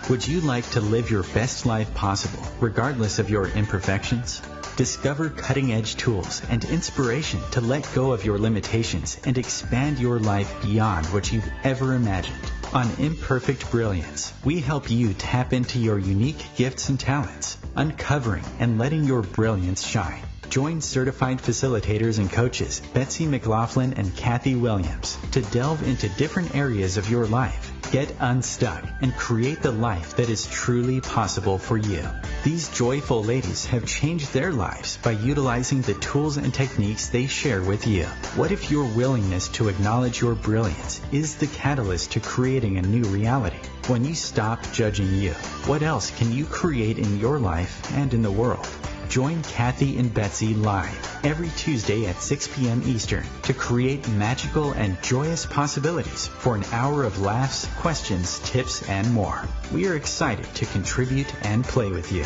Would you like to live your best life possible, regardless of your imperfections? Discover cutting-edge tools and inspiration to let go of your limitations and expand your life beyond what you've ever imagined. On Imperfect Brilliance, we help you tap into your unique gifts and talents, uncovering and letting your brilliance shine. Join certified facilitators and coaches Betsy McLaughlin and Kathy Williams to delve into different areas of your life, get unstuck, and create the life that is truly possible for you. These joyful ladies have changed their lives by utilizing the tools and techniques they share with you. What if your willingness to acknowledge your brilliance is the catalyst to creating a new reality? When you stop judging you, what else can you create in your life and in the world? Join Kathy and Betsy live every Tuesday at 6 p.m. Eastern to create magical and joyous possibilities for an hour of laughs, questions, tips, and more. We are excited to contribute and play with you.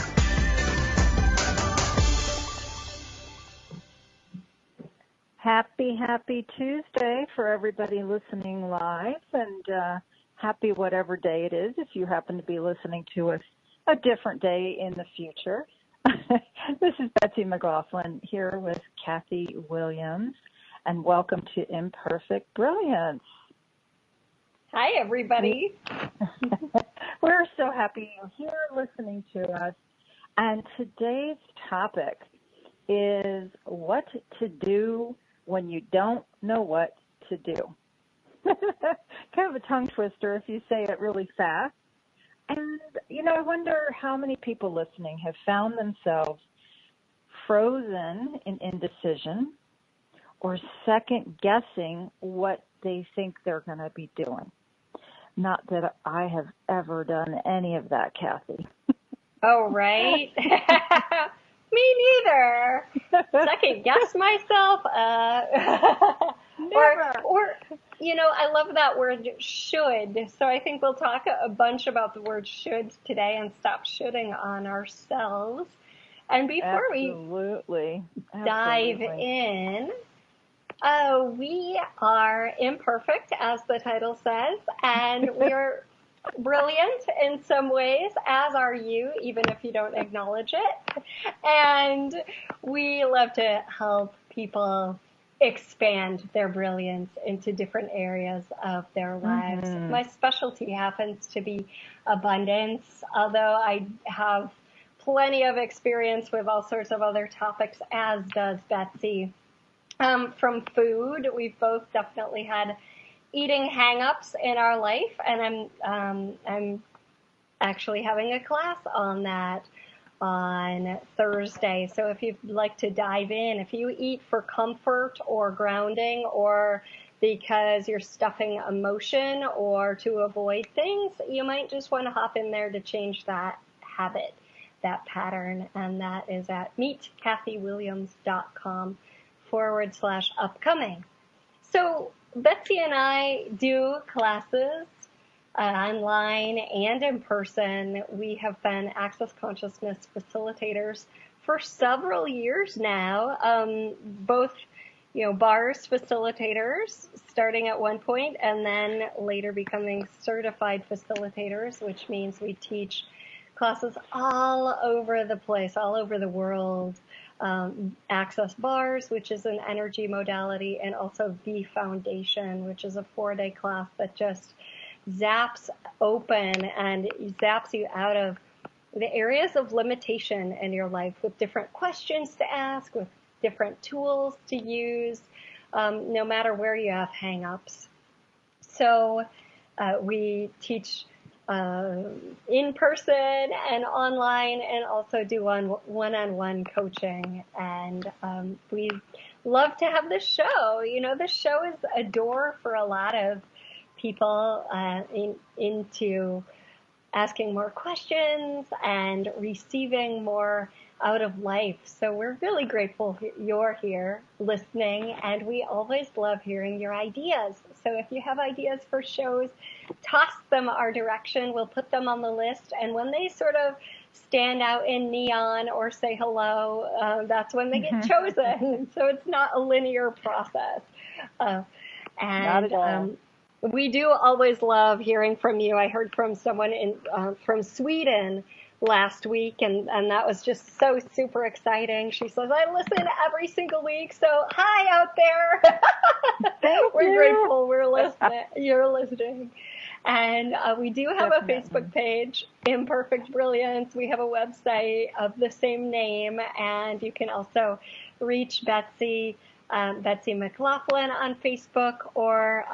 Happy Tuesday for everybody listening live, and happy whatever day it is if you happen to be listening to us a different day in the future. This is Betsy McLaughlin here with Kathy Williams, and welcome to Imperfect Brilliance. Hi, everybody. We're so happy you're here listening to us. And today's topic is what to do when you don't know what to do. Kind of a tongue twister if you say it really fast. And, I wonder how many people listening have found themselves frozen in indecision or second guessing what they think they're going to be doing. Not that I have ever done any of that, Kathy. Oh, right. Me neither. Second guess myself. Never. Or, I love that word should. So I think we'll talk a bunch about the word should today and stop shoulding on ourselves. And before we dive in, we are imperfect, as the title says, and we're brilliant in some ways, as are you, even if you don't acknowledge it. And we love to help people expand their brilliance into different areas of their lives. Mm-hmm. My specialty happens to be abundance, although I have plenty of experience with all sorts of other topics, as does Betsy. From food, we've both definitely had eating hang-ups in our life, and I'm actually having a class on that on Thursday. So if you'd like to dive in, if you eat for comfort or grounding or because you're stuffing emotion or to avoid things, you might just want to hop in there to change that habit, that pattern, and that is at meetkathyWilliams.com/upcoming. So Betsy and I do classes online and in person. We have been Access Consciousness facilitators for several years now, both, bars facilitators starting at one point and then later becoming certified facilitators, which means we teach classes all over the place, all over the world. Access bars, which is an energy modality, and also the foundation, which is a 4-day class that just zaps open and zaps you out of the areas of limitation in your life with different questions to ask, with different tools to use, no matter where you have hang-ups. So we teach in person and online, and also do one-on-one coaching. And we love to have this show. This show is a door for a lot of people into asking more questions and receiving more out of life. So we're really grateful you're here listening, and we always love hearing your ideas. So if you have ideas for shows, toss them our direction. We'll put them on the list, and when they sort of stand out in neon or say hello, that's when they get chosen. So it's not a linear process. Not at all. We do always love hearing from you. I heard from someone from Sweden last week, and that was just so super exciting. She says, I listen every single week, so hi out there. We're grateful you're listening. And we do have Definitely. A Facebook page, Imperfect Brilliance. We have a website of the same name, and you can also reach Betsy, Betsy McLaughlin on Facebook, or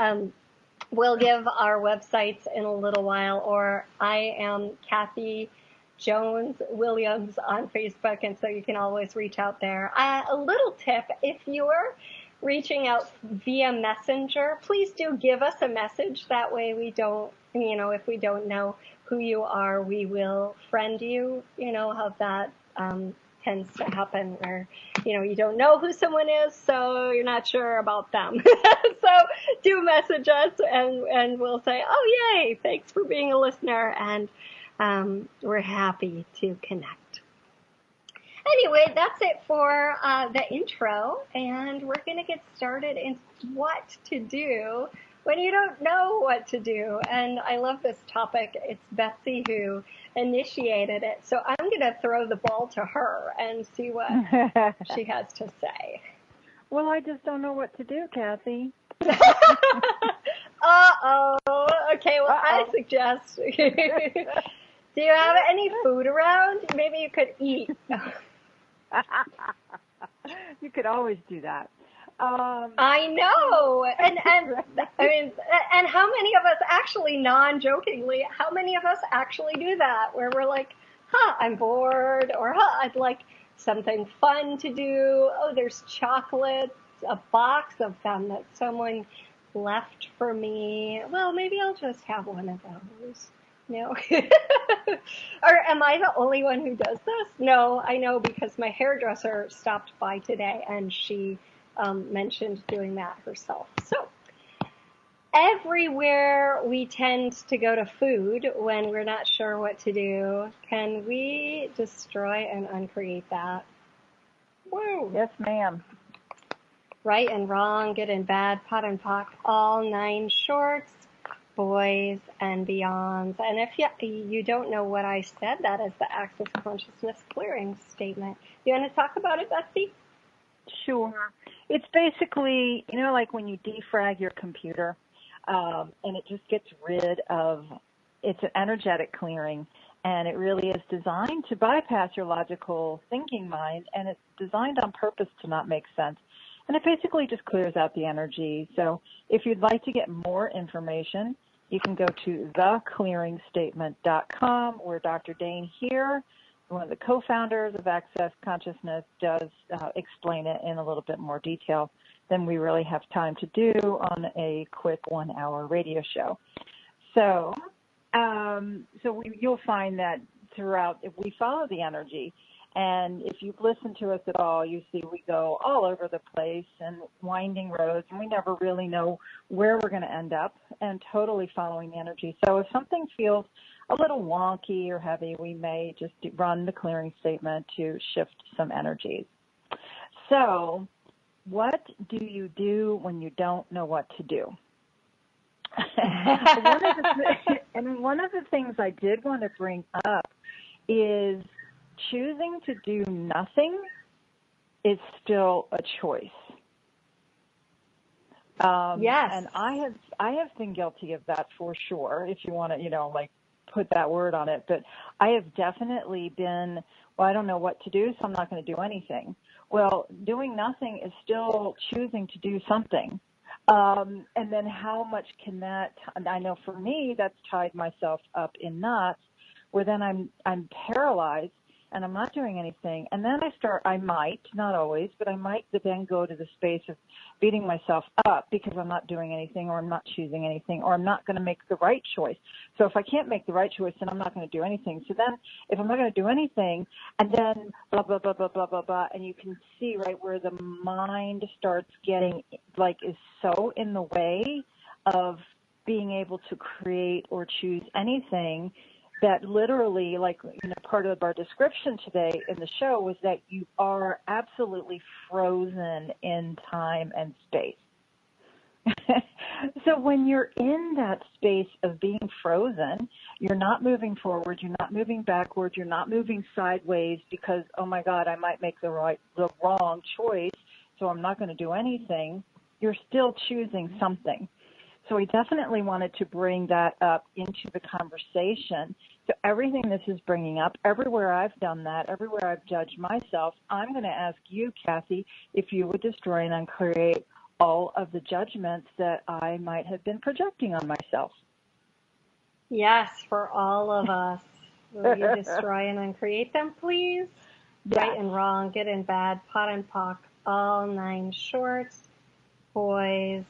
we'll give our websites in a little while, or I am Kathy Jones Williams on Facebook, and so you can always reach out there. A little tip, if you're reaching out via Messenger, please do give us a message. That way we don't, if we don't know who you are, we will friend you, how that tends to happen where, you don't know who someone is, so you're not sure about them. So do message us and we'll say, oh, yay, thanks for being a listener. And we're happy to connect. Anyway, that's it for the intro, and we're going to get started in what to do when you don't know what to do. And I love this topic. It's Betsy who initiated it, so I'm going to throw the ball to her and see what she has to say. Well, I just don't know what to do, Kathy. Uh-oh. Okay, well, I suggest, do you have any food around? Maybe you could eat. You could always do that. I know. And I mean, and how many of us actually, non-jokingly, how many of us actually do that, where we're like, I'm bored, or I'd like something fun to do. Oh, there's chocolates, a box of them that someone left for me. Well, maybe I'll just have one of those. No. Or am I the only one who does this? No, I know, because my hairdresser stopped by today and she mentioned doing that herself. So everywhere we tend to go to food when we're not sure what to do. Can we destroy and uncreate that? Woo. Yes, ma'am. Right and wrong, good and bad, pot and pock, all 9 shorts, boys and beyonds. And if you don't know what I said, that is the Access Consciousness Clearing Statement. You want to talk about it, Betsy? Sure. It's basically, like when you defrag your computer, and it just gets rid of, it's an energetic clearing, and it really is designed to bypass your logical thinking mind, and it's designed on purpose to not make sense. And it basically just clears out the energy. So if you'd like to get more information, you can go to theclearingstatement.com, where Dr. Dane here, one of the co-founders of Access Consciousness, does explain it in a little bit more detail than we really have time to do on a quick 1-hour radio show. So, you'll find that throughout, if we follow the energy, and if you've listened to us at all, you see we go all over the place and winding roads, and we never really know where we're going to end up, and totally following the energy. So if something feels a little wonky or heavy, we may just run the clearing statement to shift some energies. So what do you do when you don't know what to do? One of the things I did want to bring up is choosing to do nothing is still a choice. Yes. And I have been guilty of that for sure, if you want to, put that word on it. But I have definitely been, I don't know what to do, so I'm not going to do anything. Well, doing nothing is still choosing to do something. And then how much can that, I know for me, that's tied myself up in knots, where then I'm paralyzed and I'm not doing anything. And then I might, not always, but I might then go to the space of beating myself up because I'm not doing anything, or I'm not choosing anything, or I'm not going to make the right choice. So if I can't make the right choice, then I'm not going to do anything. So then if I'm not going to do anything, and then blah, blah, blah, blah, blah, blah, blah, and you can see right where the mind starts getting, is so in the way of being able to create or choose anything, that literally, part of our description today in the show was that you are absolutely frozen in time and space. So when you're in that space of being frozen, you're not moving forward, you're not moving backward, you're not moving sideways because, oh my God, I might make the wrong choice, so I'm not going to do anything. You're still choosing something. So we definitely wanted to bring that up into the conversation. So everything this is bringing up, everywhere I've done that, everywhere I've judged myself, I'm going to ask you, Kathy, if you would destroy and uncreate all of the judgments that I might have been projecting on myself. Yes, for all of us. Will you destroy and uncreate them, please? Yes. Right and wrong, good and bad, pot and pock, all 9 shorts, boys,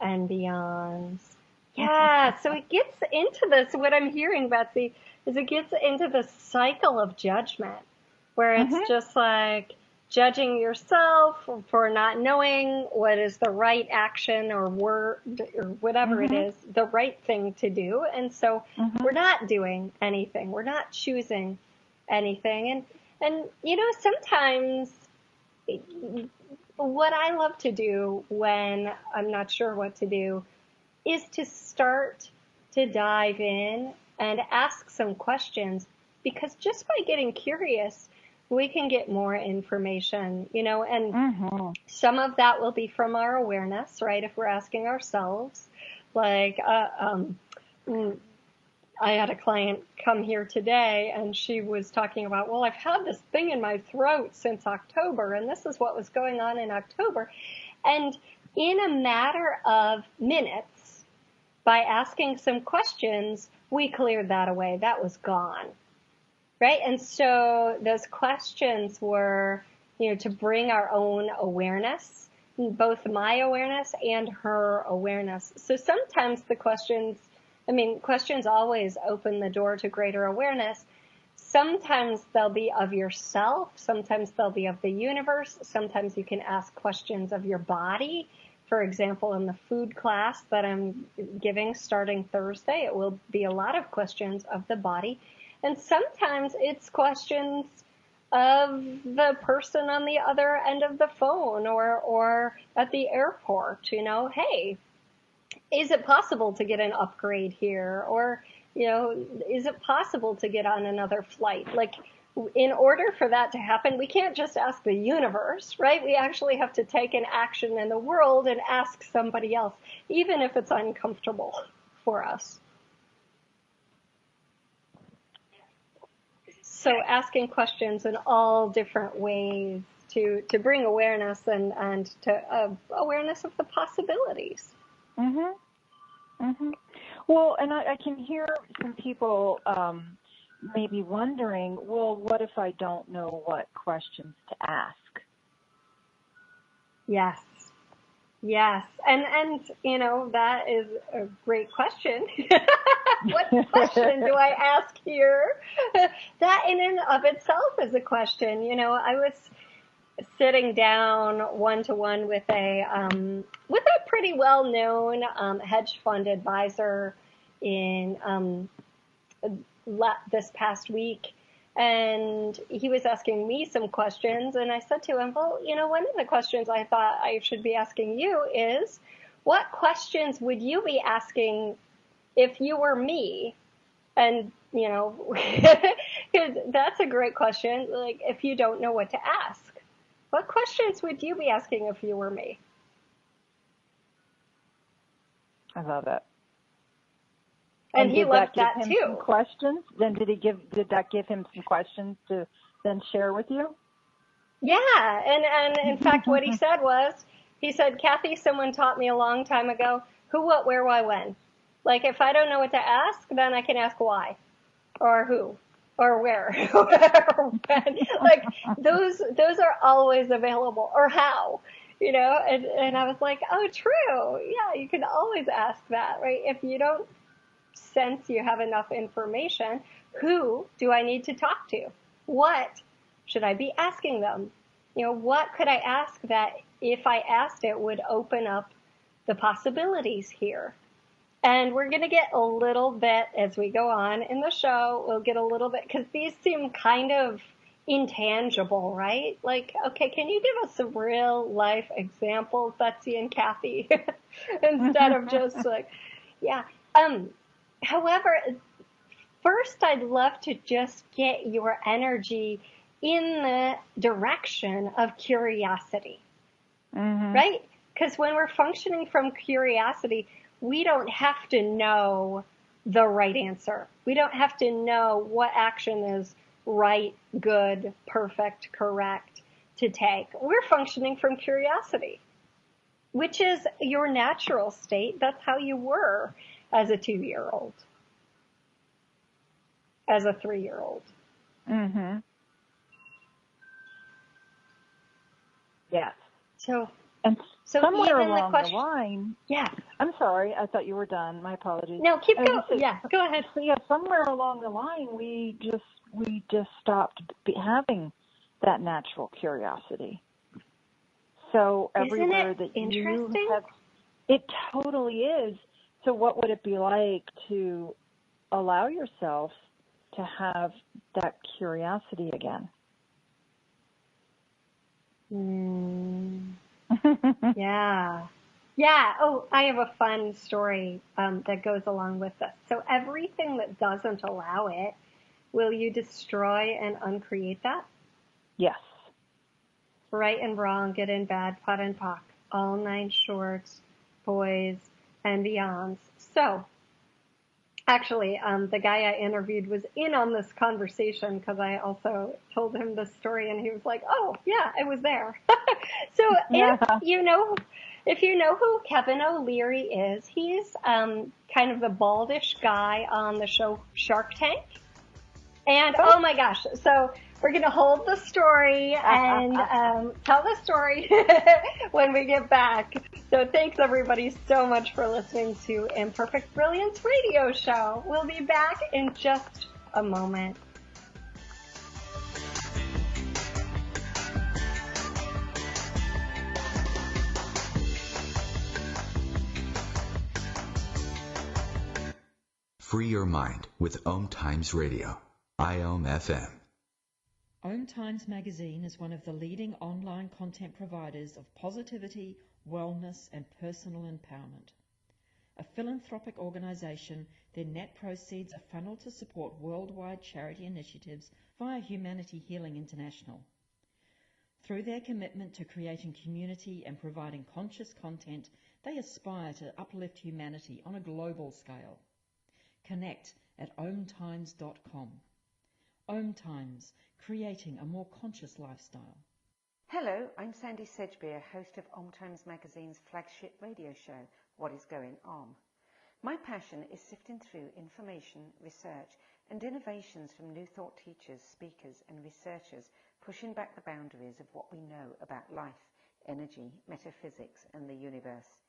and beyonds. Yeah, so it gets into this, what I'm hearing, Betsy, is it gets into the cycle of judgment, where it's just like judging yourself for not knowing what is the right action or word or whatever it is, the right thing to do. And so we're not doing anything. We're not choosing anything. And you know, sometimes what I love to do when I'm not sure what to do is to start to dive in and ask some questions, because just by getting curious, we can get more information, you know, and some of that will be from our awareness, right? If we're asking ourselves, like, I had a client come here today and she was talking about, well, I've had this thing in my throat since October, and this is what was going on in October. And in a matter of minutes, by asking some questions, we cleared that away. That was gone. Right? And so those questions were, you know, to bring our own awareness, both my awareness and her awareness. So sometimes the questions always open the door to greater awareness. Sometimes they'll be of yourself. Sometimes they'll be of the universe. Sometimes you can ask questions of your body. For example, in the food class that I'm giving starting Thursday, it will be a lot of questions of the body. And sometimes it's questions of the person on the other end of the phone or at the airport, you know, hey, is it possible to get an upgrade here? Or, you know, is it possible to get on another flight? Like, in order for that to happen, we can't just ask the universe, right? We actually have to take an action in the world and ask somebody else, even if it's uncomfortable for us. So asking questions in all different ways to bring awareness and to awareness of the possibilities. Well, and I can hear some people maybe wondering, well, what if I don't know what questions to ask? Yes. And you know, that is a great question. What question do I ask here? That in and of itself is a question. You know, I was sitting down one-to-one with a pretty well-known hedge fund advisor in this past week, and he was asking me some questions, and I said to him, well, you know, one of the questions I thought I should be asking you is, what questions would you be asking if you were me? And, you know, that's a great question. Like, if you don't know what to ask, what questions would you be asking if you were me? I love it. And he loved that too. Some questions? Then did that give him some questions to then share with you? Yeah, and in fact, what he said was, he said, Kathy, someone taught me a long time ago, who, what, where, why, when. Like, if I don't know what to ask, then I can ask why, or who, or where, or when. Like, those are always available, or how, you know. And I was like, oh, true. Yeah, you can always ask that, right? If you don't sense you have enough information, who do I need to talk to? What should I be asking them? You know, what could I ask that if I asked it would open up the possibilities here? And we're going to get a little bit as we go on in the show. We'll get a little bit, because these seem kind of intangible, right? Like, okay, can you give us some real life examples, Betsy and Kathy, instead of just like, yeah. However, first I'd love to just get your energy in the direction of curiosity, right? Because when we're functioning from curiosity, we don't have to know the right answer. We don't have to know what action is right, good, perfect, correct to take. We're functioning from curiosity, which is your natural state. That's how you were as a 2-year-old, as a 3-year-old. Yes. So somewhere even along the question, line, yeah. I'm sorry, I thought you were done. My apologies. No, keep going. Yeah, go ahead. So yeah, somewhere along the line, we just stopped having that natural curiosity. So everywhere Isn't it that interesting? you have, it totally is. So what would it be like to allow yourself to have that curiosity again? Yeah. Yeah. Oh, I have a fun story that goes along with this. So everything that doesn't allow it, will you destroy and uncreate that? Yes. Right and wrong, good and bad, pot and pock, all 9 shorts, boys and beyonds. So actually, the guy I interviewed was in on this conversation because I also told him the story, and he was like, "Oh, yeah, I was there." So if you know who Kevin O'Leary is, he's kind of the baldish guy on the show Shark Tank. And oh my gosh, so we're going to hold the story and tell the story when we get back. So thanks everybody so much for listening to Imperfect Brilliance Radio Show. We'll be back in just a moment. Free your mind with OMTimes Radio. IOM FM. OMTimes magazine is one of the leading online content providers of positivity, wellness and personal empowerment. A philanthropic organisation, their net proceeds are funneled to support worldwide charity initiatives via Humanity Healing International. Through their commitment to creating community and providing conscious content, they aspire to uplift humanity on a global scale. Connect at omtimes.com. OMTimes, creating a more conscious lifestyle. Hello, I'm Sandy Sedgbeer, host of OMTimes Magazine's flagship radio show, What is Going On? My passion is sifting through information, research and innovations from new thought teachers, speakers and researchers pushing back the boundaries of what we know about life, energy, metaphysics and the universe.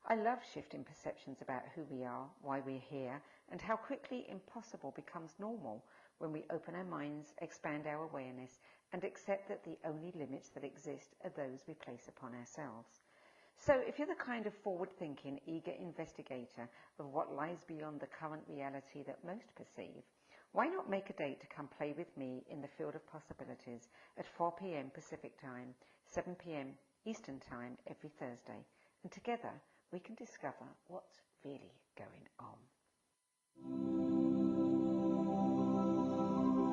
I love shifting perceptions about who we are, why we're here, and how quickly impossible becomes normal when we open our minds, expand our awareness, and accept that the only limits that exist are those we place upon ourselves. So if you're the kind of forward-thinking, eager investigator of what lies beyond the current reality that most perceive, why not make a date to come play with me in the field of possibilities at 4 p.m. Pacific Time, 7 p.m. Eastern Time every Thursday, and together we can discover what's really going on.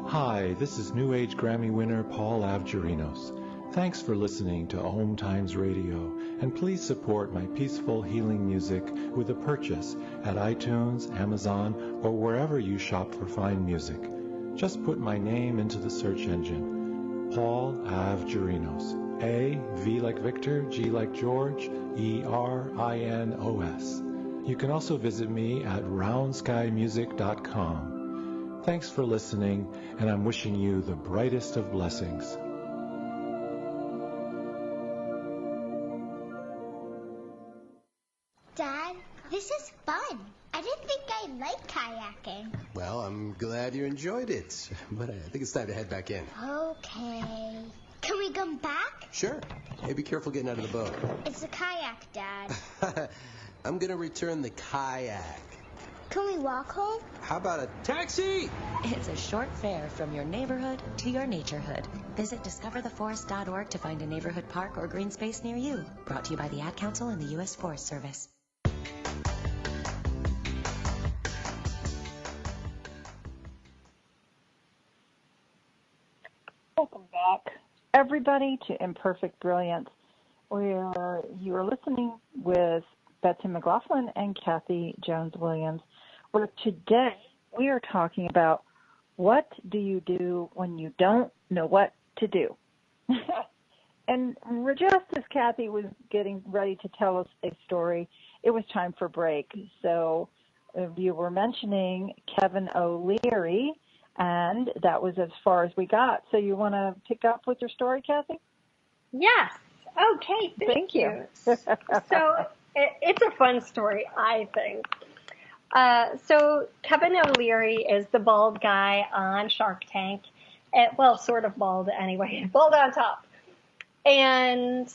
Hi, this is New Age Grammy winner Paul Avgerinos. Thanks for listening to OMTimes Radio, and please support my peaceful healing music with a purchase at iTunes, Amazon, or wherever you shop for fine music. Just put my name into the search engine, Paul Avgerinos. A, V like Victor, G like George, E-R-I-N-O-S. You can also visit me at roundskymusic.com. Thanks for listening, and I'm wishing you the brightest of blessings. Dad, this is fun. I didn't think I liked kayaking. Well, I'm glad you enjoyed it, but I think it's time to head back in. Okay. Can we come back? Sure. Hey, be careful getting out of the boat. It's a kayak, Dad. I'm going to return the kayak. Can we walk home? How about a taxi? It's a short fare from your neighborhood to your naturehood. Visit discovertheforest.org to find a neighborhood park or green space near you. Brought to you by the Ad Council and the U.S. Forest Service. Welcome back, everybody, to Imperfect Brilliance, where you are listening with Betsy McLaughlin and Kathy Jones-Williams, where today we are talking about what do you do when you don't know what to do. And just as Kathy was getting ready to tell us a story, it was time for break. So you were mentioning Kevin O'Leary, and that was as far as we got. So you want to pick up with your story, Kathy? Yes. Okay, thank you. So it's a fun story, I think. So Kevin O'Leary is the bald guy on Shark Tank. Well, sort of bald anyway, bald on top. And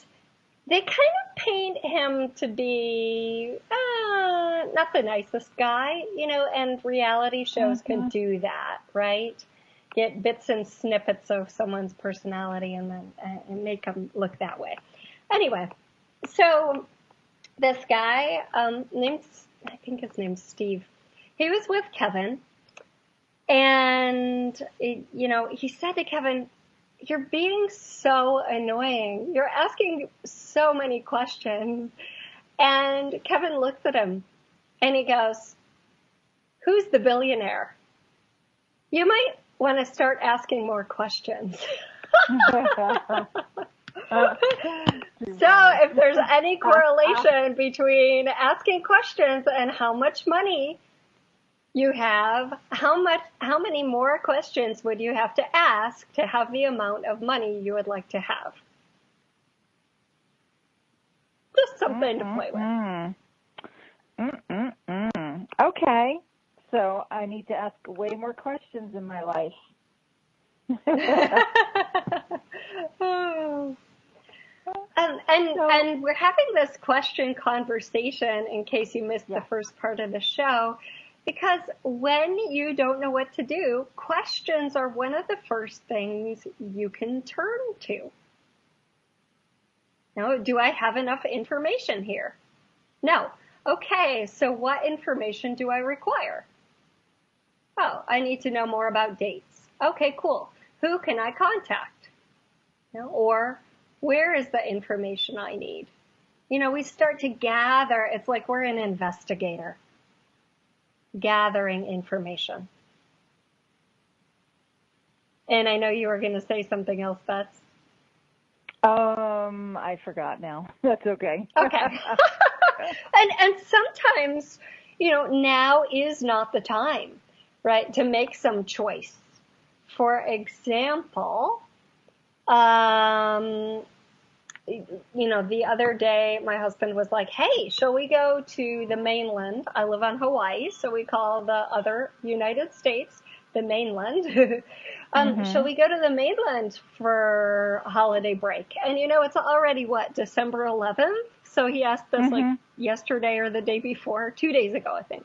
they kind of paint him to be not the nicest guy, and reality shows can do that, right? Get bits and snippets of someone's personality and then and make them look that way. Anyway, so this guy, I think his name's Steve, he was with Kevin, and, he said to Kevin, "You're being so annoying. You're asking so many questions." And Kevin looks at him and he goes, "Who's the billionaire? You might want to start asking more questions." So if there's any correlation between asking questions and how much money you have, how many more questions would you have to ask to have the amount of money you would like to have? Just something to play with. Okay. So I need to ask way more questions in my life. And we're having this question conversation, in case you missed the first part of the show, because when you don't know what to do, questions are one of the first things you can turn to. Now, do I have enough information here? No. Okay, so what information do I require? Oh, I need to know more about dates. Okay, cool. Who can I contact? Or where is the information I need? We start to gather. It's like we're an investigator gathering information. And I know you were going to say something else, Beth. I forgot now. That's okay. Okay. And sometimes, now is not the time, right, to make some choice. For example, the other day my husband was like, "Hey, shall we go to the mainland?" I live on Hawaii, so we call the other United States the mainland. Shall we go to the mainland for a holiday break? And it's already December 11th? So he asked this like yesterday or the day before, 2 days ago, I think.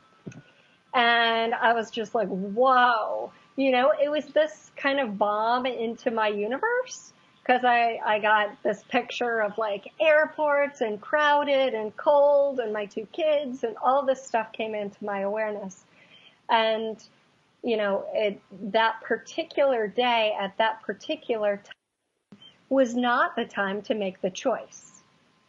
And I was just like, whoa, it was this kind of bomb into my universe. Because I got this picture of like airports and crowded and cold and my 2 kids and all this stuff came into my awareness. And, that particular day at that particular time was not the time to make the choice,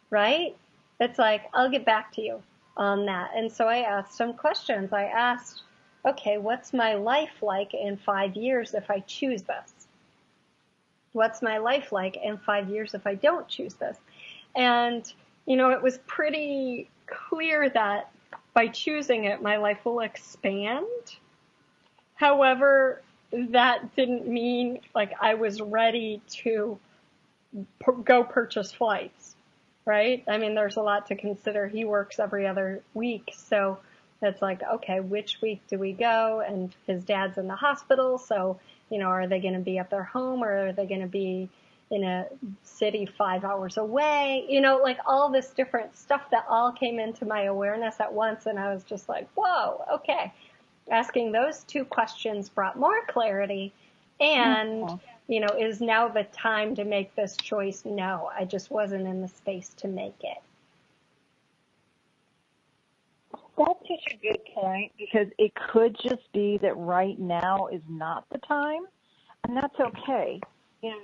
right? It's like, I'll get back to you on that. And so I asked some questions. I asked, okay, what's my life like in 5 years if I choose this? What's my life like in 5 years if I don't choose this? And, it was pretty clear that by choosing it, my life will expand. However, that didn't mean like I was ready to go purchase flights, right? I mean, there's a lot to consider. He works every other week. So it's like, okay, which week do we go? And his dad's in the hospital. So, are they going to be at their home or are they going to be, in a city 5 hours away, you know, like all this different stuff that all came into my awareness at once. And I was just like, whoa, okay. Asking those two questions brought more clarity. And, you know, is now the time to make this choice? No, I just wasn't in the space to make it. That's such a good point, because it could just be that right now is not the time, and that's okay. You know,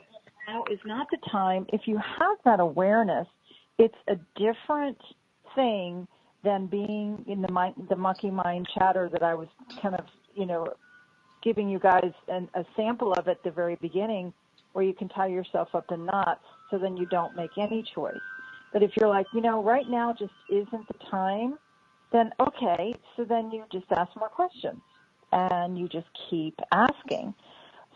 now is not the time. If you have that awareness, it's a different thing than being in the monkey mind chatter that I was kind of, you know, giving you guys a sample of at the very beginning, where you can tie yourself up in knots so then you don't make any choice. But if you're like, you know, right now just isn't the time, then okay, so then you just ask more questions and you just keep asking.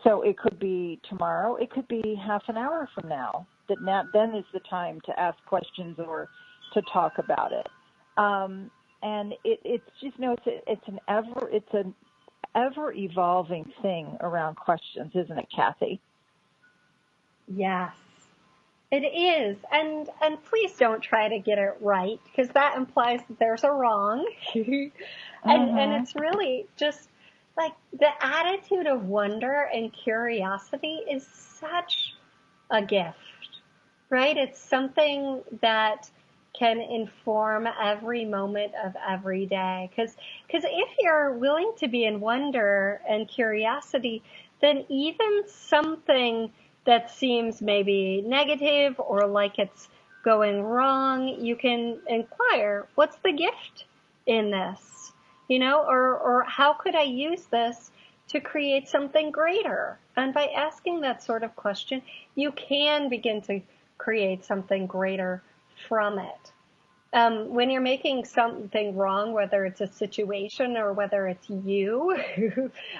So it could be tomorrow, it could be half an hour from now, then is the time to ask questions or to talk about it. And it's just, you know, it's an ever evolving thing around questions, isn't it, Kathy? Yes, it is. And please don't try to get it right, because that implies that there's a wrong. And it's really just like the attitude of wonder and curiosity is such a gift, right? It's something that can inform every moment of every day. Because if you're willing to be in wonder and curiosity, then even something that seems maybe negative or like it's going wrong, you can inquire, what's the gift in this? You know, or how could I use this to create something greater? And by asking that sort of question, you can begin to create something greater from it. When you're making something wrong, whether it's a situation or whether it's you,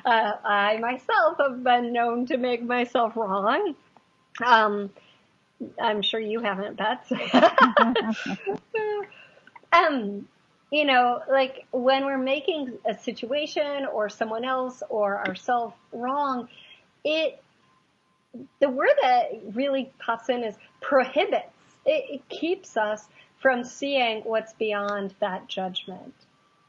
I myself have been known to make myself wrong. I'm sure you haven't, Bets. You know, like when we're making a situation or someone else or ourselves wrong, the word that really pops in is prohibits. It keeps us from seeing what's beyond that judgment.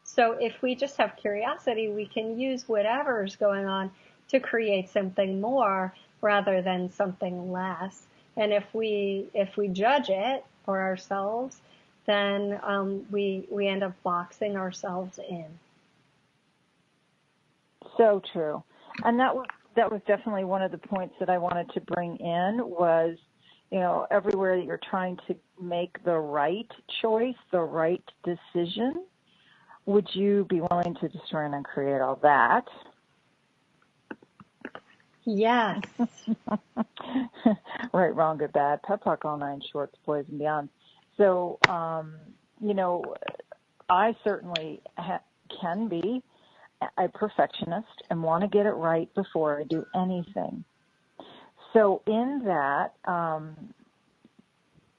So if we just have curiosity, we can use whatever's going on to create something more rather than something less. And if we judge it for ourselves, then we end up boxing ourselves in. So true. And that was definitely one of the points that I wanted to bring in was, you know, everywhere that you're trying to make the right choice, the right decision, would you be willing to discern and create all that? Yes. Right, wrong, good, bad, pep talk, all nine shorts, boys and beyond. So, you know, I certainly can be a perfectionist and want to get it right before I do anything. So in that,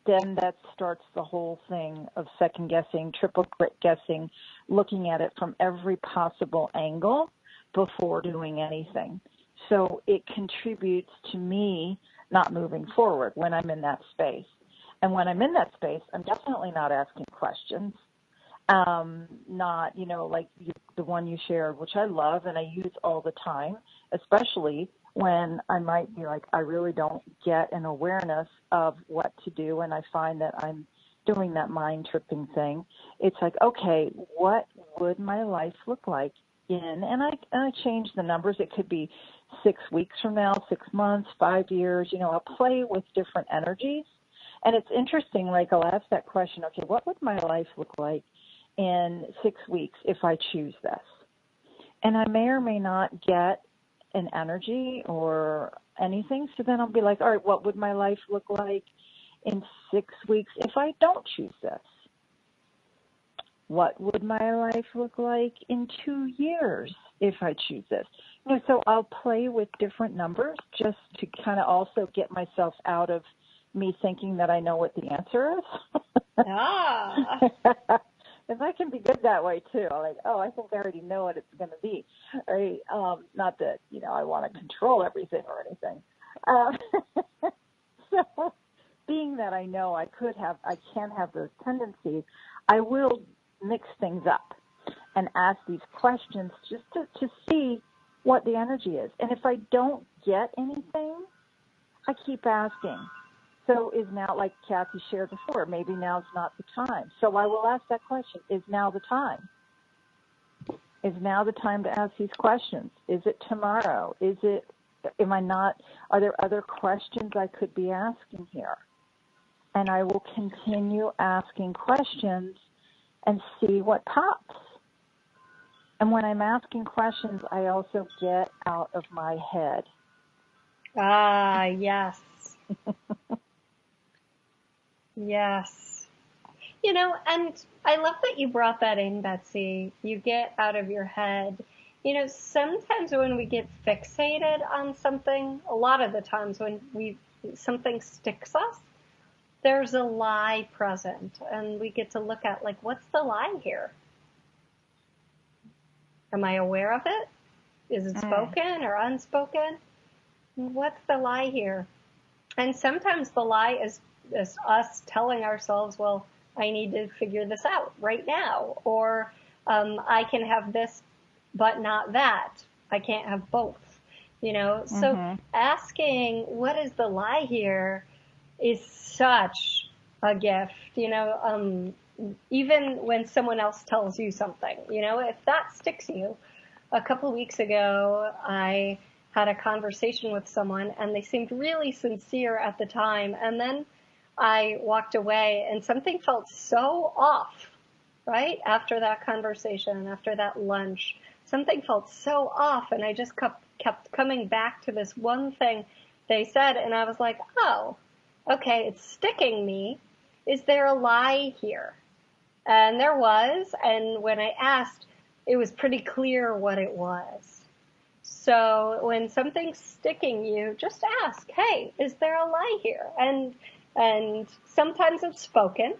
then that starts the whole thing of second guessing, triple guessing, looking at it from every possible angle before doing anything. So it contributes to me not moving forward when I'm in that space. And when I'm in that space, I'm definitely not asking questions. Not, you know, like the one you shared, which I love and I use all the time, especially when I might be like, I really don't get an awareness of what to do, and I find that I'm doing that mind-tripping thing. It's like, okay, what would my life look like in, and I change the numbers. It could be 6 weeks from now, 6 months, 5 years. You know, I'll play with different energies. And it's interesting, like I'll ask that question, okay, what would my life look like in 6 weeks if I choose this? And I may or may not get an energy or anything. So then I'll be like, all right, what would my life look like in 6 weeks if I don't choose this? What would my life look like in 2 years if I choose this? You know, so I'll play with different numbers just to kind of also get myself out of me thinking that I know what the answer is. Ah. And that can be good that way too. Like, oh, I think I already know what it's going to be. Right? Not that, you know, I want to control everything or anything. So being that I know I can have those tendencies, I will mix things up and ask these questions just to see what the energy is. And if I don't get anything, I keep asking. So is now, like Kathy shared before, maybe now's not the time. So I will ask that question, is now the time? Is now the time to ask these questions? Is it tomorrow? Are there other questions I could be asking here? And I will continue asking questions and see what pops. And when I'm asking questions, I also get out of my head. Ah, yes. Yes. You know, and I love that you brought that in, Betsy. You get out of your head. You know, sometimes when we get fixated on something, a lot of the times when something sticks us, there's a lie present, and we get to look at, like, what's the lie here? Am I aware of it? Is it spoken or unspoken? What's the lie here? And sometimes the lie is us telling ourselves, well, I need to figure this out right now. Or I can have this, but not that. I can't have both. You know, so asking what is the lie here is such a gift. You know, even when someone else tells you something, you know, if that sticks you. A couple weeks ago, I had a conversation with someone and they seemed really sincere at the time. And then I walked away and something felt so off, right? After that conversation, after that lunch, something felt so off. And I just kept coming back to this one thing they said. And I was like, oh, okay, it's sticking me. Is there a lie here? And there was. And when I asked, it was pretty clear what it was. So when something's sticking you, just ask, hey, is there a lie here? And sometimes it's spoken,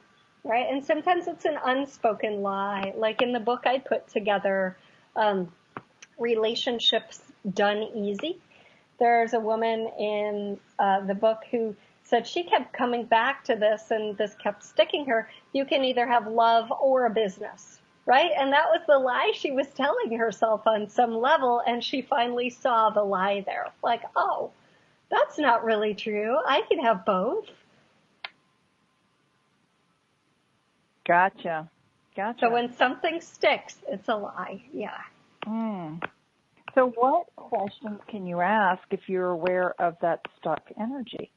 right? And sometimes it's an unspoken lie. Like in the book I put together, Relationships Done Easy. There's a woman in the book who said she kept coming back to this and this kept sticking her. You can either have love or a business. Right? And that was the lie she was telling herself on some level, and she finally saw the lie there. Like, oh, that's not really true. I can have both. Gotcha. So when something sticks, it's a lie. Yeah. So what questions can you ask if you're aware of that stuck energy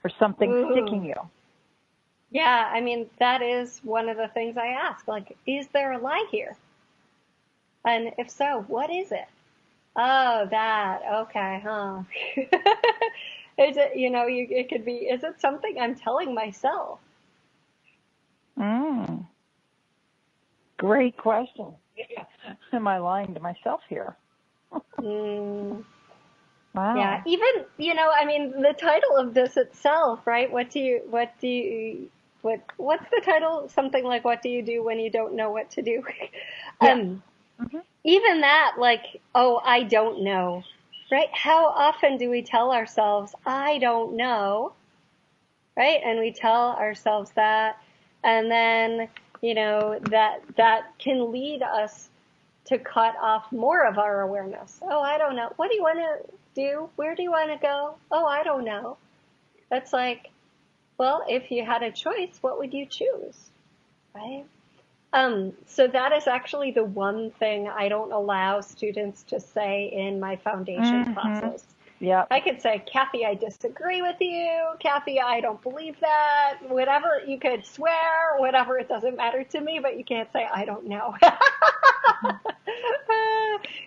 or something sticking you? Yeah, I mean, that is one of the things I ask. Like, is there a lie here? And if so, what is it? Oh, that. Okay, huh? Is it, you know, it could be, is it something I'm telling myself? Great question. Am I lying to myself here? Wow. Yeah, even, you know, I mean, the title of this itself, right? What's the title? Something like, what do you do when you don't know what to do? Even that, like, oh, I don't know, right? How often do we tell ourselves, I don't know, right? And we tell ourselves that, and then, you know, that can lead us to cut off more of our awareness. Oh, I don't know. What do you want to do? Where do you want to go? Oh, I don't know. That's like, well, if you had a choice, what would you choose? Right? So that is actually the one thing I don't allow students to say in my foundation classes. Yeah. I could say, Kathy, I disagree with you. Kathy, I don't believe that. Whatever, you could swear, whatever, it doesn't matter to me, but you can't say, I don't know.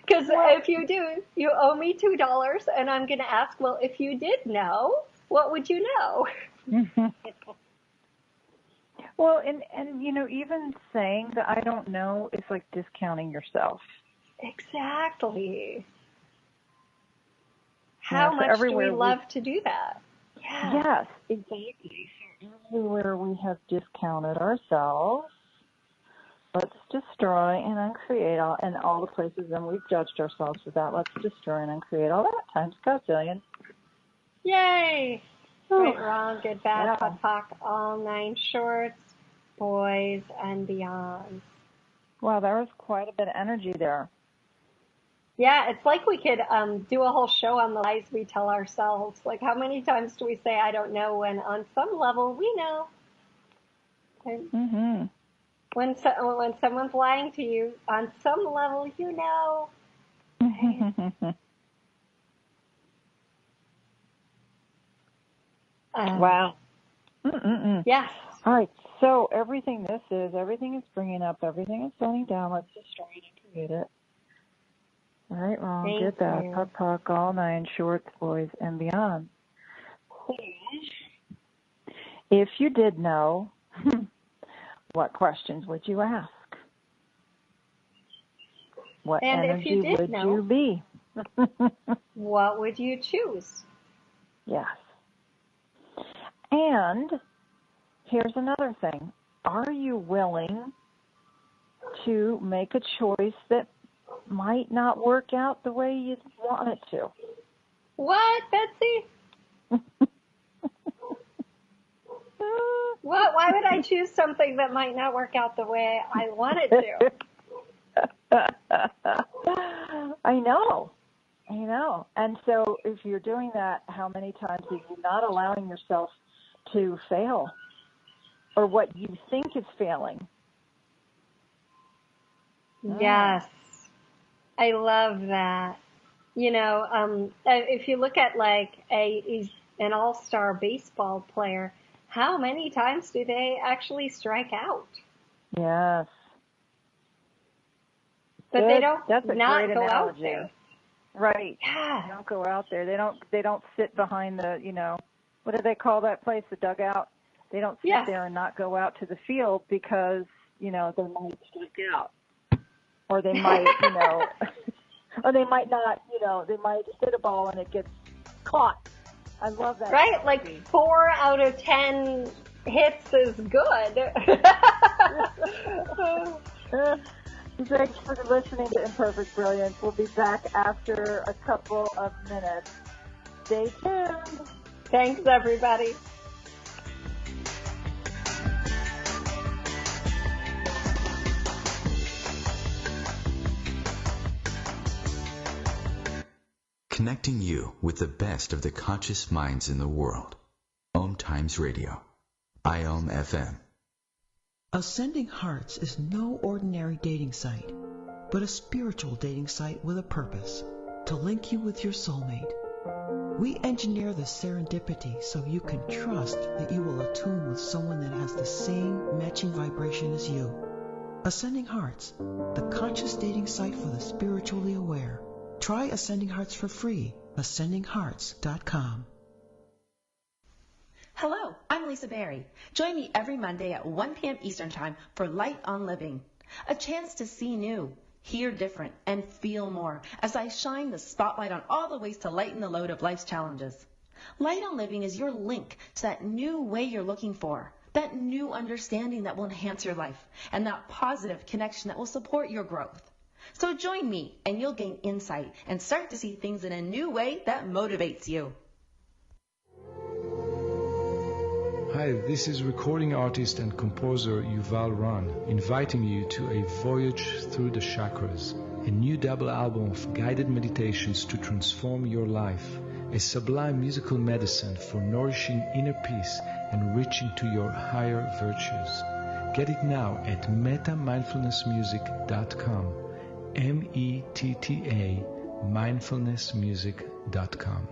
Because if you do, you owe me $2, and I'm going to ask, well, if you did know, what would you know? Well, and you know, even saying that I don't know is like discounting yourself. Exactly. How much do we love to do that? Yeah. Yes, exactly. So everywhere we have discounted ourselves, let's destroy and uncreate all the places, and we've judged ourselves for that. Let's destroy and uncreate all that times gazillion. Yay! Right, wrong, good, bad, Yeah. POC, POC, all 9 shorts, boys and beyond. Wow, there was quite a bit of energy there. Yeah, it's like we could do a whole show on the lies we tell ourselves. Like, how many times do we say, I don't know, when on some level we know? Mm-hmm. When someone's lying to you, on some level you know. Wow. Mm-mm-mm. Yes. All right, so everything is bringing up, everything is slowing down. Let's just try to create it. All right, wrong, Thank good, bad, you. POC, all 9 shorts, boys, and beyond. If you did know, what questions would you ask? What And if energy you did would know, you be? what would you choose? Yes. And here's another thing. Are you willing to make a choice that might not work out the way you want it to? What, Betsy? What? Why would I choose something that might not work out the way I want it to? I know. And so if you're doing that, how many times are you not allowing yourself to fail or what you think is failing? Yes. I love that. You know, if you look at like an all-star baseball player, how many times do they actually strike out? Yes. But they don't That's a not great go analogy. out there. Right. Yeah. They don't go out there. They don't sit behind the, what do they call that place, the dugout? They don't sit there and not go out to the field because, they might strike out. Or they might, or they might not, they might hit a ball and it gets caught. I love that. Right? Like 4 out of 10 hits is good. Thanks for listening to Imperfect Brilliance. We'll be back after a couple of minutes. Stay tuned. Thanks, everybody. Connecting you with the best of the conscious minds in the world. OMTimes Radio. IOM FM. Ascending Hearts is no ordinary dating site, but a spiritual dating site with a purpose, to link you with your soulmate. We engineer the serendipity so you can trust that you will attune with someone that has the same matching vibration as you. Ascending Hearts, the conscious dating site for the spiritually aware. Try Ascending Hearts for free. AscendingHearts.com. Hello, I'm Lisa Berry. Join me every Monday at 1 p.m. Eastern Time for Light on Living. A chance to see new, hear different, and feel more as I shine the spotlight on all the ways to lighten the load of life's challenges. Light on Living is your link to that new way you're looking for, that new understanding that will enhance your life, and that positive connection that will support your growth. So join me and you'll gain insight and start to see things in a new way that motivates you. Hi, this is recording artist and composer Yuval Ran, inviting you to a voyage through the chakras, a new double album of guided meditations to transform your life, a sublime musical medicine for nourishing inner peace and reaching to your higher virtues. Get it now at metamindfulnessmusic.com. METTA mindfulnessmusic.com.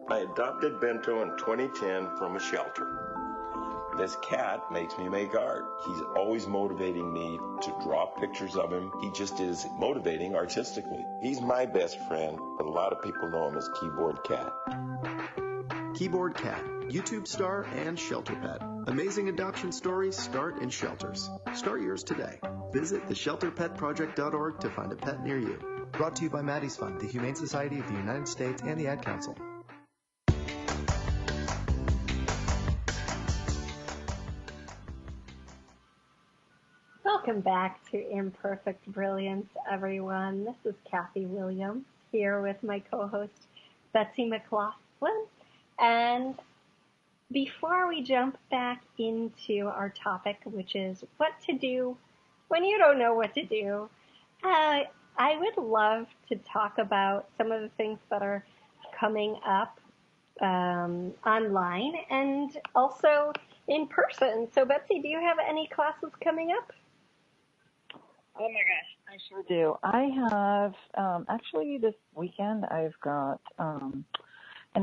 I adopted Bento in 2010 from a shelter. This cat makes me make art. He's always motivating me to draw pictures of him. He just is motivating artistically. He's my best friend, but a lot of people know him as Keyboard Cat. Keyboard Cat, YouTube star and shelter pet. Amazing adoption stories start in shelters. Start yours today. Visit theshelterpetproject.org to find a pet near you. Brought to you by Maddie's Fund, the Humane Society of the United States, and the Ad Council. Welcome back to Imperfect Brilliance, everyone. This is Kathy Williams here with my co-host Betsy McClough. Excellent. And before we jump back into our topic, which is what to do when you don't know what to do, I would love to talk about some of the things that are coming up online and also in person. So, Betsy, do you have any classes coming up? Oh my gosh, I sure do. I have, actually this weekend I've got an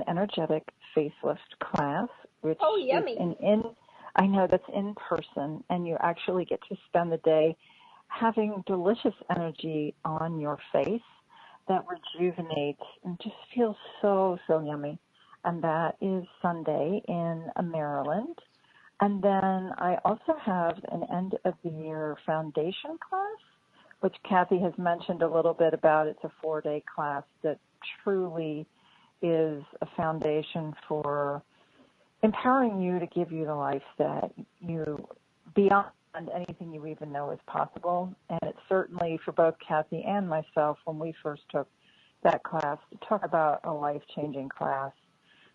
energetic facelift class, which yummy. is I know that's in person, and you actually get to spend the day having delicious energy on your face that rejuvenates and just feels so, so yummy. And that is Sunday in Maryland. And then I also have an end of the year foundation class, which Kathy has mentioned a little bit about. It's a 4-day class that truly is a foundation for empowering you to give you the life that you, beyond anything you even know is possible. And it's certainly for both Kathy and myself, when we first took that class, to talk about a life-changing class.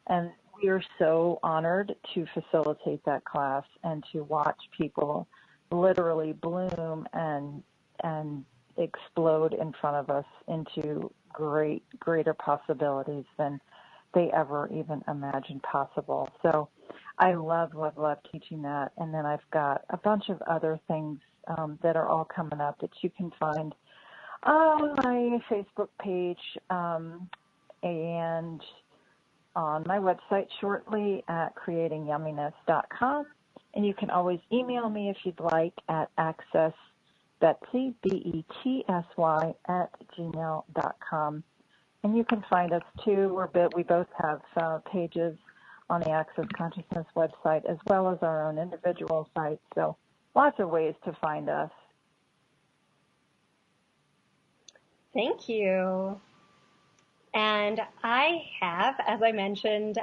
And we are so honored to facilitate that class and to watch people literally bloom and explode in front of us into greater possibilities than they ever even imagined possible. So I love teaching that. And then I've got a bunch of other things that are all coming up that you can find on my Facebook page and on my website shortly at creatingyumminess.com. And you can always email me if you'd like at accessbetsy, BETSY, @gmail.com. And you can find us too. We both have pages on the Access Consciousness website as well as our own individual sites. So lots of ways to find us. Thank you. And I have, as I mentioned,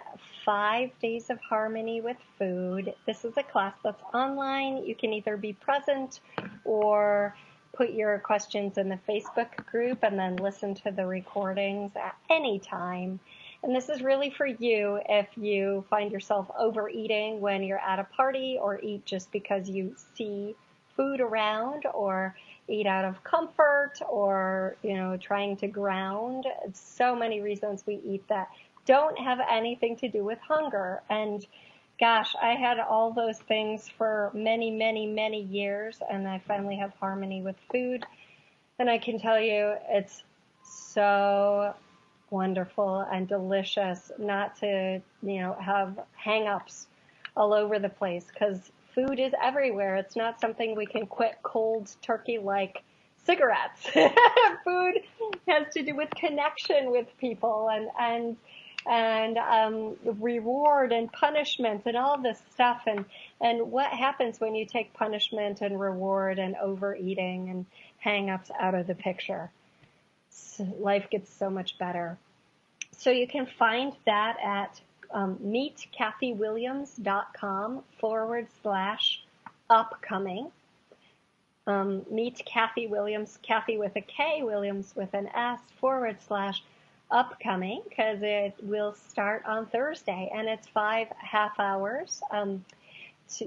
5 days of harmony with food. This is a class that's online. You can either be present or put your questions in the Facebook group and then listen to the recordings at any time. And this is really for you if you find yourself overeating when you're at a party, or eat just because you see food around, or eat out of comfort, or, trying to ground. So many reasons we eat that don't have anything to do with hunger. And gosh, I had all those things for many, many, many years, and I finally have harmony with food. And I can tell you, it's so wonderful and delicious not to, have hang-ups all over the place, because food is everywhere. It's not something we can quit cold turkey like cigarettes. Food has to do with connection with people and reward and punishment and all this stuff. And what happens when you take punishment and reward and overeating and hang-ups out of the picture? So life gets so much better. So you can find that at meetkathyWilliams.com/upcoming. Meet Kathy Williams, Kathy with a K, Williams with an S, /upcoming, because it will start on Thursday, and it's 5 half hours.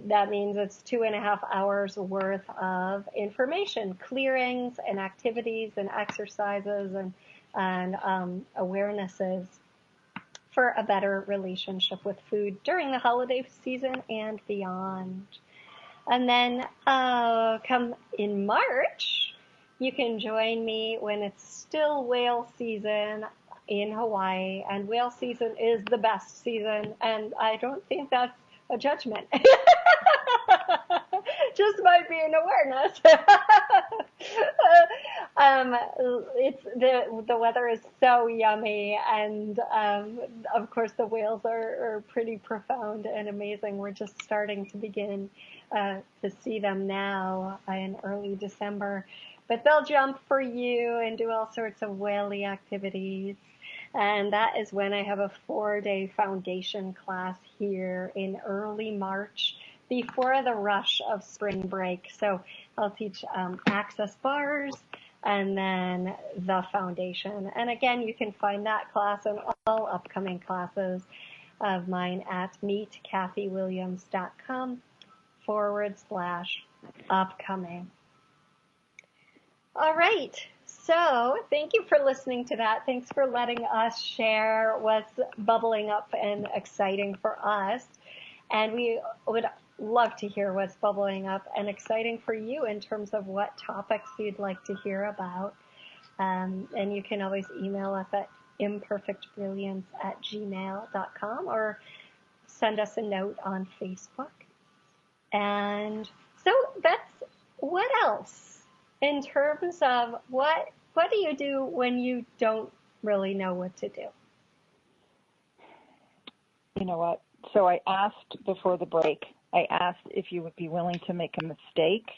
That means it's 2.5 hours worth of information, clearings and activities and exercises and awarenesses for a better relationship with food during the holiday season and beyond. And then come in March, you can join me when it's still whale season in Hawaii. And whale season is the best season, and I don't think that's a judgment. Just might be an awareness. It's the weather is so yummy, and of course the whales are pretty profound and amazing. We're just starting to begin to see them now in early December, but they'll jump for you and do all sorts of whaley activities. And that is when I have a 4-day foundation class here in early March, before the rush of spring break. So I'll teach access bars, and then the foundation. And again, you can find that class and all upcoming classes of mine at meetkathywilliams.com/upcoming. All right. So thank you for listening to that. Thanks for letting us share what's bubbling up and exciting for us. And we would love to hear what's bubbling up and exciting for you in terms of what topics you'd like to hear about. And you can always email us at imperfectbrilliance@gmail.com or send us a note on Facebook. And so that's what else in terms of what do you do when you don't really know what to do? You know what? So I asked before the break, I asked if you would be willing to make a mistake.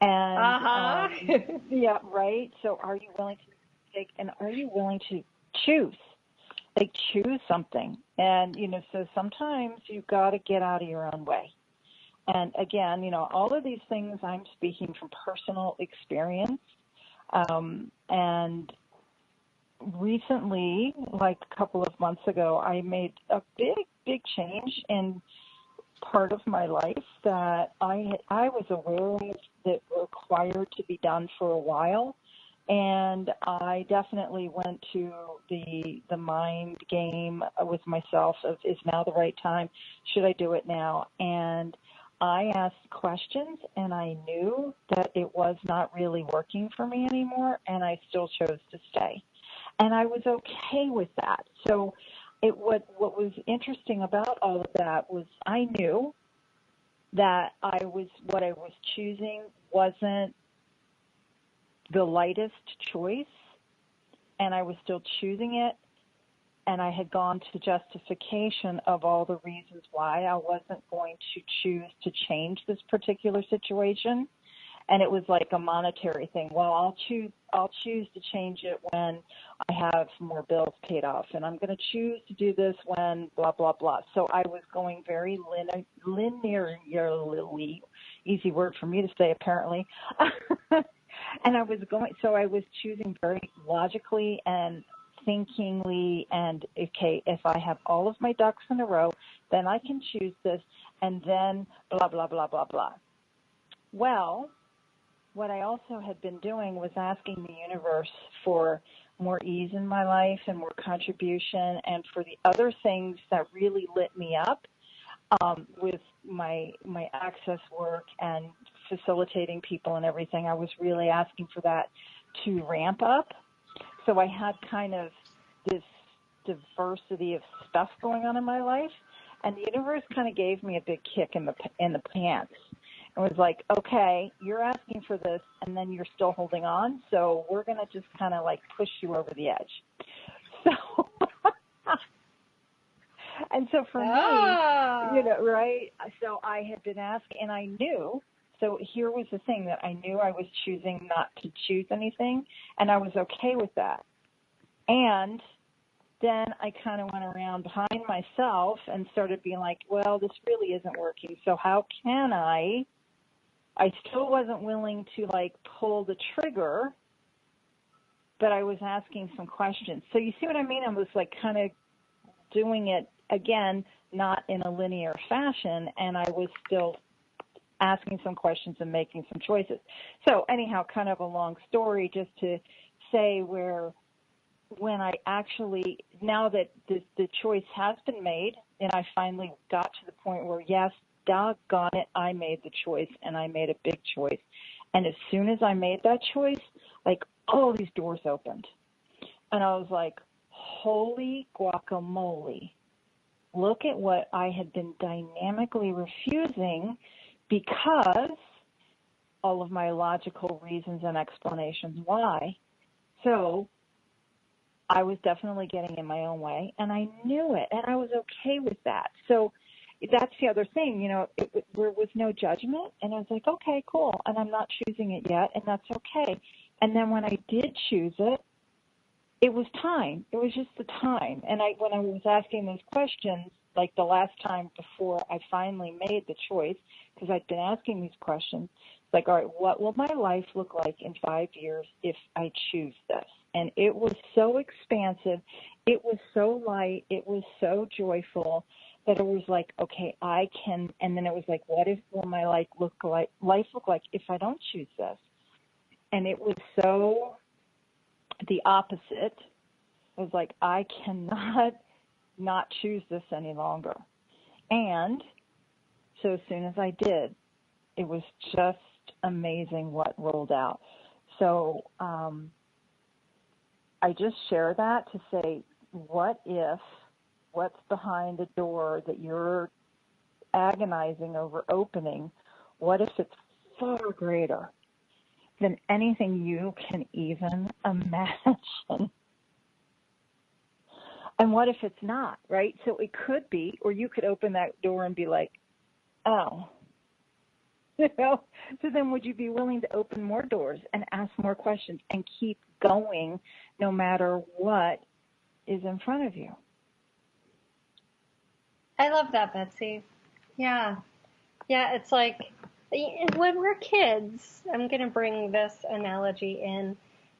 And yeah, right. So are you willing to make a mistake, and are you willing to choose? Like choose something. And, so sometimes you've got to get out of your own way. And again, all of these things I'm speaking from personal experience. And recently, like a couple of months ago, I made a big change in part of my life that I was aware of that required to be done for a while. And I definitely went to the mind game with myself of, is now the right time? Should I do it now? And I asked questions, and I knew that it was not really working for me anymore, and I still chose to stay. And I was okay with that. So what was interesting about all of that was I knew that what I was choosing wasn't the lightest choice, and I was still choosing it, and I had gone to justification of all the reasons why I wasn't going to choose to change this particular situation. And it was like a monetary thing. Well, I'll choose to change it when I have more bills paid off, and I'm going to choose to do this when blah, blah, blah. So I was going very linearly, easy word for me to say apparently, and I was choosing very logically and thinkingly, and okay, if I have all of my ducks in a row, then I can choose this, and then blah, blah, blah, blah, blah. Well, what I also had been doing was asking the universe for more ease in my life and more contribution, and for the other things that really lit me up with my access work and facilitating people and everything. I was really asking for that to ramp up. So I had kind of this diversity of stuff going on in my life, and the universe kind of gave me a big kick in the pants. It was like, okay, you're asking for this, and then you're still holding on, so we're going to just kind of like push you over the edge. So, and so for me, right, so I had been asking, and I knew, so here was the thing, that I knew I was choosing not to choose anything, and I was okay with that. And then I kind of went around behind myself and started being like, well, this really isn't working, so how can I still wasn't willing to like pull the trigger, but I was asking some questions. So you see what I mean? I was like kind of doing it again, not in a linear fashion, and I was still asking some questions and making some choices. So anyhow, kind of a long story just to say when I actually, now that the choice has been made, and I finally got to the point where, yes, doggone it, I made the choice, and I made a big choice. And as soon as I made that choice, like all these doors opened. And I was like, holy guacamole. Look at what I had been dynamically refusing because all of my logical reasons and explanations why. So I was definitely getting in my own way, and I knew it, and I was okay with that. So that's the other thing, there was no judgment, and I was like, okay, cool, and I'm not choosing it yet, and that's okay. And then when I did choose it, it was time. It was just the time. And when I was asking those questions, like the last time before I finally made the choice, because I'd been asking these questions, Like, all right, what will my life look like in 5 years if I choose this? And it was so expansive. It was so light. It was so joyful that it was like, okay, I can. And then it was like, what will my life look like if I don't choose this? And it was so the opposite. It was like, I cannot not choose this any longer. And so as soon as I did, it was just amazing what rolled out. So I just share that to say, what if, what's behind the door that you're agonizing over opening, what if it's far greater than anything you can even imagine? And what if it's not, right? So it could be, or you could open that door and be like, oh, so then would you be willing to open more doors and ask more questions and keep going no matter what is in front of you? I love that, Betsy. Yeah. Yeah, it's like when we're kids, I'm going to bring this analogy in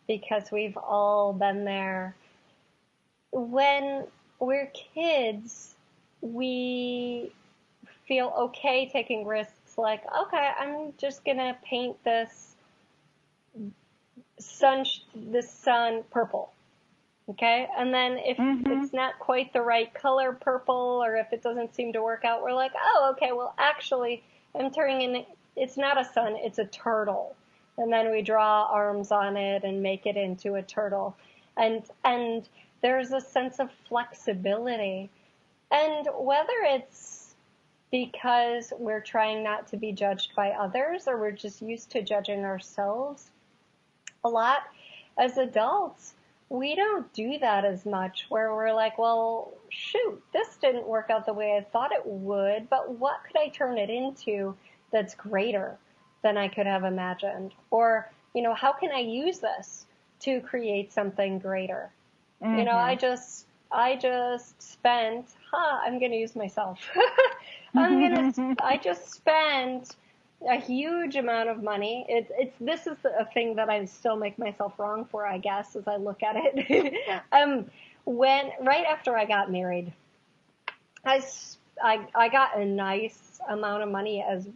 because we've all been there. When we're kids, we feel okay taking risks like, okay, I'm just going to paint this sun purple. Okay? And then if it's not quite the right color purple, or if it doesn't seem to work out, we're like, oh, okay, well, actually, I'm turning in, it's not a sun, it's a turtle. And then we draw arms on it and make it into a turtle. And there's a sense of flexibility. And whether it's because we're trying not to be judged by others, or we're just used to judging ourselves a lot, as adults, we don't do that as much, where we're like, well, shoot, this didn't work out the way I thought it would, but what could I turn it into that's greater than I could have imagined? Or, how can I use this to create something greater? I just spent, I'm going to use myself. I just spent a huge amount of money. This is a thing that I still make myself wrong for, I guess, as I look at it. Right after I got married, I got a nice amount of money as,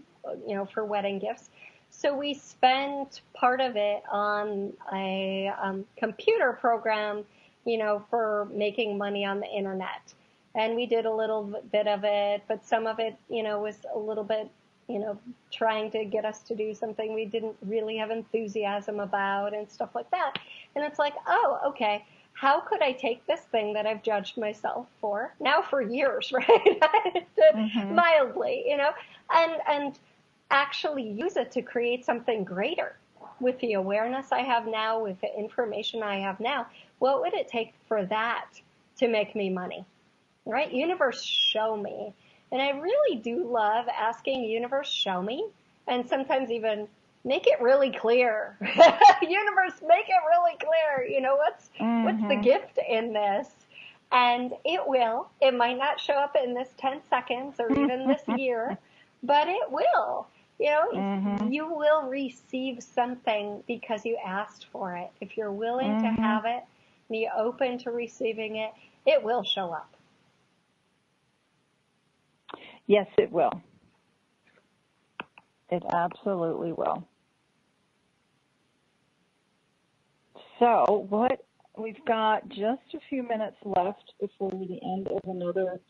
for wedding gifts. So we spent part of it on a computer program, for making money on the internet. And we did a little bit of it, but some of it, was a little bit, trying to get us to do something we didn't really have enthusiasm about and stuff like that. And it's like, oh, okay, how could I take this thing that I've judged myself for, now for years, right? Mildly, and actually use it to create something greater with the awareness I have now, with the information I have now. What would it take for that to make me money, right? Universe, show me. And I really do love asking universe, show me, and sometimes even make it really clear. Universe, make it really clear. What's the gift in this? And it will. It might not show up in this 10 seconds or even this year, but it will. You will receive something because you asked for it. If you're willing to have it and you're open to receiving it, it will show up. Yes, it will. It absolutely will. So we've got just a few minutes left before the end of another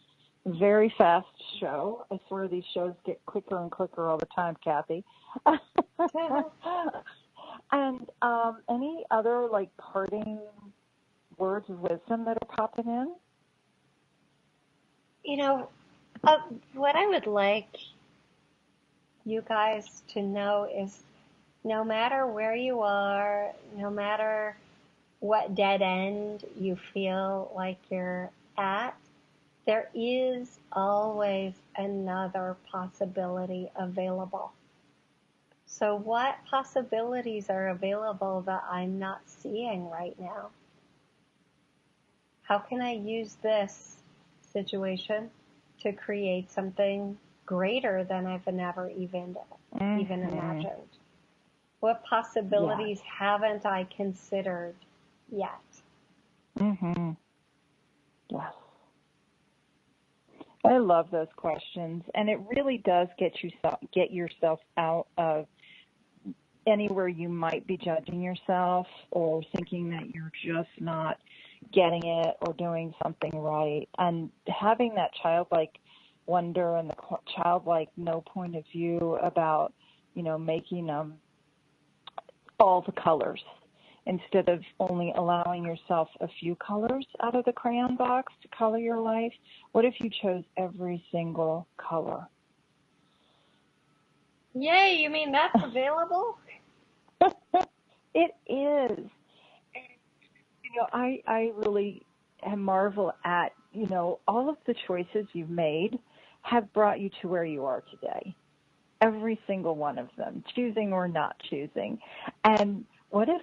very fast show. I swear these shows get quicker and quicker all the time, Kathy. And any other parting words of wisdom that are popping in? What I would like you guys to know is, no matter where you are, no matter what dead end you feel like you're at, there is always another possibility available. So what possibilities are available that I'm not seeing right now? How can I use this situation to create something greater than I've never even imagined? What possibilities haven't I considered yet? Mm-hmm. Yes. I love those questions, and it really does get yourself out of anywhere you might be judging yourself or thinking that you're just not getting it or doing something right. And having that childlike wonder and the childlike no point of view about, making all the colors instead of only allowing yourself a few colors out of the crayon box to color your life. What if you chose every single color? Yay, you mean that's available? It is. I really marvel at, all of the choices you've made have brought you to where you are today. Every single one of them, choosing or not choosing. And what if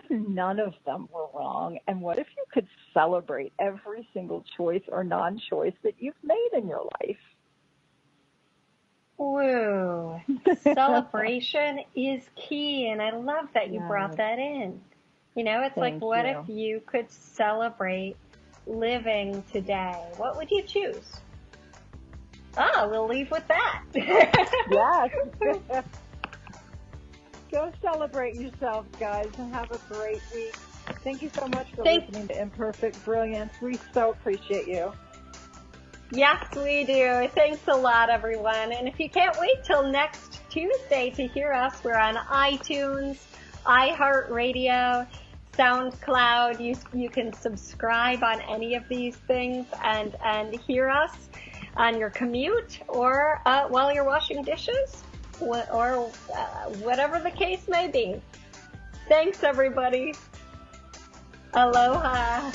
none of them were wrong? And what if you could celebrate every single choice or non-choice that you've made in your life? Woo. Celebration is key, and I love that you brought that in. It's like, what if you could celebrate living today? What would you choose? We'll leave with that. Yes. Go celebrate yourselves, guys, and have a great week. Thank you so much for listening to Imperfect Brilliance. We so appreciate you. Yes, we do. Thanks a lot, everyone. And if you can't wait till next Tuesday to hear us, we're on iTunes, iHeartRadio, SoundCloud. You can subscribe on any of these things and hear us on your commute or while you're washing dishes or whatever the case may be. Thanks, everybody. Aloha.